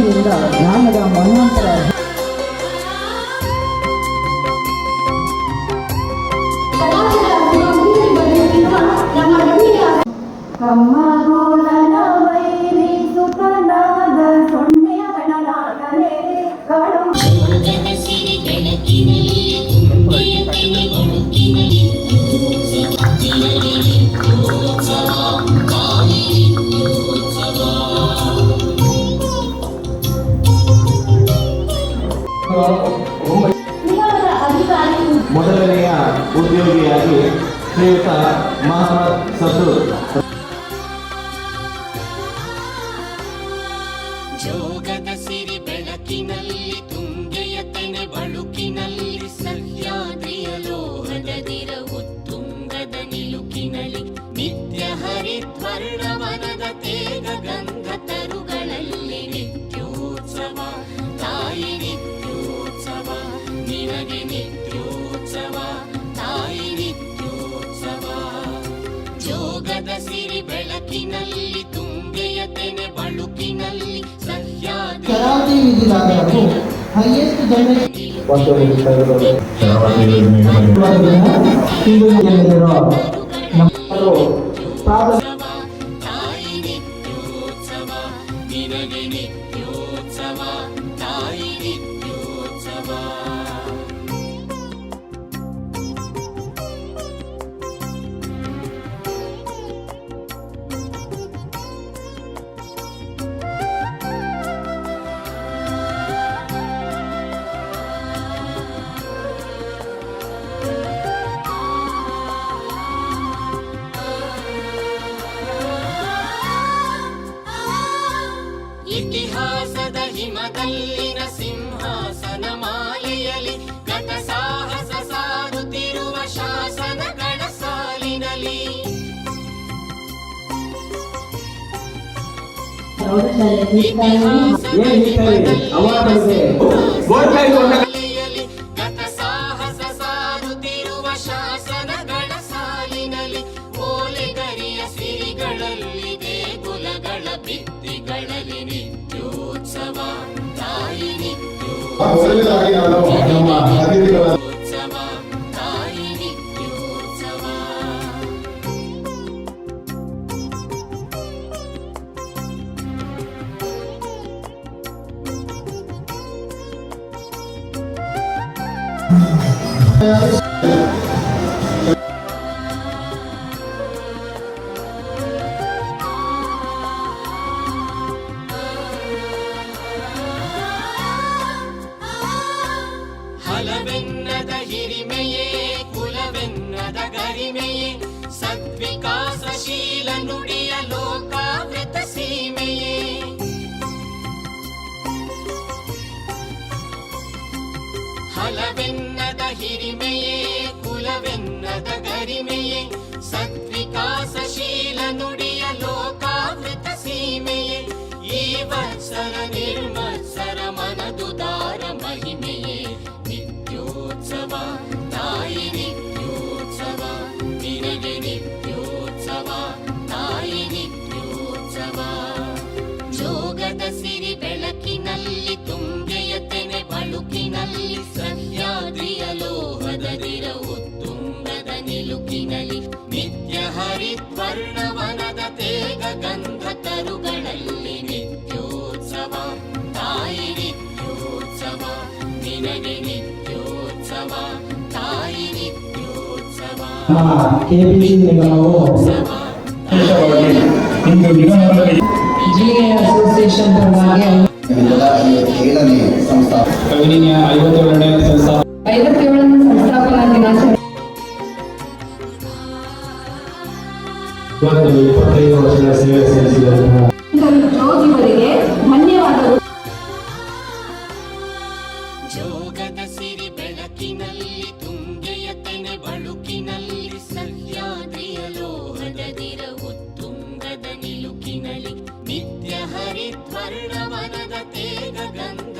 ಭಕ್ತಿಯಿಂದ ಜ್ಞಾನದ ಮನ್ವಂತರ ಕಮ್ಮಗೋಲನ ವೈರಿ ಸುಖನಾದ ಸೊನ್ನೆಯ ಗಣನಾಗಲೇ ಕಾಡು ಮೊದಲನೆಯ ಉದ್ಯೋಗಿಯಾಗಿ ಶ್ರೀಯುತ ಮಹಮ್ಮದ್ ಸಫೂರ್. ಜೋಗದ ಸಿರಿ ಬೆಳಕಿನಲ್ಲಿ ತುಂಗೆಯ ತೆನೆ ಬಳುಕಿನಲ್ಲಿ ಸಹ್ಯಾದ್ರಿಯ ಲೋಹದದಿರ ಉತ್ತುಂಗದ ನಿಲುಕಿನಲ್ಲಿ ನಿತ್ಯ ಹರಿದ್ವರ್ಣವನದ ತೇಗ ಗಂಧ ತರುಗಳಲ್ಲಿ ನಿತ್ಯೋತ್ಸವ ತಾಯಿ ನಿತ್ಯೋತ್ಸವ ನಿನಗೆ ನಿತ್ಯೋತ್ಸವ ತಾಯಿ ನಿತ್ಯೋತ್ಸವ. ಜೋಗದ ಸಿರಿ ಬೆಳಕಿನಲ್ಲಿ ತುಂಗೆಯ ತೆನೆ ಬಳುಕಿನಲ್ಲಿ ಶರಾವತಿ ವಿಧಿಲಾಗವು ಹೈಯೆಸ್ಟ್ ತಾಯಿ ನಿತ್ಯೋತ್ಸವ ನಿನಗೆ ನಿತ್ಯೋತ್ಸವ ತಾಯಿ ನಿತ್ಯೋತ್ಸವ. ಇತಿಹಾಸದ ಹಿಮದಲ್ಲಿನ ಸಿಂಹಾಸನ ಮಾಲೆಯಲ್ಲಿ ಗತ ಸಾಹಸ ಸಾರುತ್ತಿರುವ ಶಾಸನಗಳ ಸಾಲಿನಲ್ಲಿ ಮಾಲೆಯಲ್ಲಿ ಗತ ಸಾಹಸ ಸಾರುತ್ತಿರುವ ಶಾಸನಗಳ ಸಾಲಿನಲ್ಲಿ ಓಲೆಗರಿಯ ಸಿರಿಗಳಲ್ಲಿ ದೇಗುಲಗಳ ಭಿತ್ತಿಗಳಲ್ಲಿ ನಿತ್ಯೋತ್ಸವ ತಾಯಿ ನಿತ್ಯೋತ್ಸವ ತಾಯಿ ನಿತ್ಯೋತ್ಸವ. ಹಲವೆನ್ನದ ಹಿರಿಮೆಯೇ ಕುಲವೆನ್ನದ ಗರಿಮೆಯೇ ಸದ್ವಿಕಾಸಶೀಲ ನುಡಿಯ ಲೋಕಾವೃತ ಸೀಮೆಯೇ. ಹಲವೆನ್ನದ ಹಿರಿಮೆಯೇ ಕುಲವೆನ್ನದ ಗರಿಮೆಯೇ ಸದ್ವಿಕಾಸಶೀಲ ನುಡಿಯ ಲೋಕಾವೃತ ಸೀಮೆಯೇ. ಈ ವತ್ಸರ ನಿರ್ಮತ್ಸರ ಮನದುದಾರ ಮಹಿಮೆಯೇ ನಿತ್ಯೋತ್ಸವ ತಾಯಿ ನಿತ್ಯೋತ್ಸವ ನಿನಗೆ ನಿತ್ಯೋತ್ಸವ ತಾಯಿ ನಿತ್ಯೋತ್ಸವ. ಜೋಗದ ಸಿರಿ ಬೆಳಕಿನಲ್ಲಿ ತುಂಗೆಯ ತೆನೆ ಬಳುಕಿನಲ್ಲಿ ಸಹ್ಯಾದ್ರಿಯ ಲೋಹದದಿರ ಉತ್ತುಂಗದ ನಿಲುಕಿನಲ್ಲಿ ನಿತ್ಯ ಹರಿದ್ವರ್ಣವನದ ತೇಗ ಗಂಧ ತರುಗಳಲ್ಲಿ ನಿತ್ಯೋತ್ಸವ ತಾಯಿ ನಿತ್ಯೋತ್ಸವ ನಿನಗೆ ನಿತ್ಯೋತ್ಸವ ತಾಯಿ ನಿತ್ಯೋತ್ಸವ. ಕೆಪಿಸಿ ನಿಗಮವು ಜಿಎ ಅಸೋಸಿಯೇಷನ್ ಪರವಾಗಿ 57ನೇ ಸಂಸ್ಥಾಪಕ 57ನೇ ಸಂಸ್ಥಾಪನಾ ದಿನಾಚರಣೆ 25 ವರ್ಷಗಳ ಸೇವೆ ಸಲ್ಲಿಸಿದಂತಹ ಜೋಗಿವರಿಗೆ ಧನ್ಯವಾದಗಳು. ಜೋಗದ ಸಿರಿ ಬೆಳಕಿನಲ್ಲಿ ತುಂಗೆಯ ತೆನೆ ಬಳುಕಿನಲ್ಲಿ ಸಹ್ಯಾದ್ರಿಯ ಲೋಹದದಿರ ಉತ್ತುಂಗದ ನಿಲುಕಿನಲ್ಲಿ ನಿತ್ಯ ಹರಿದ್ವರ್ಣವನದ ತೇಗ ಗಂಧ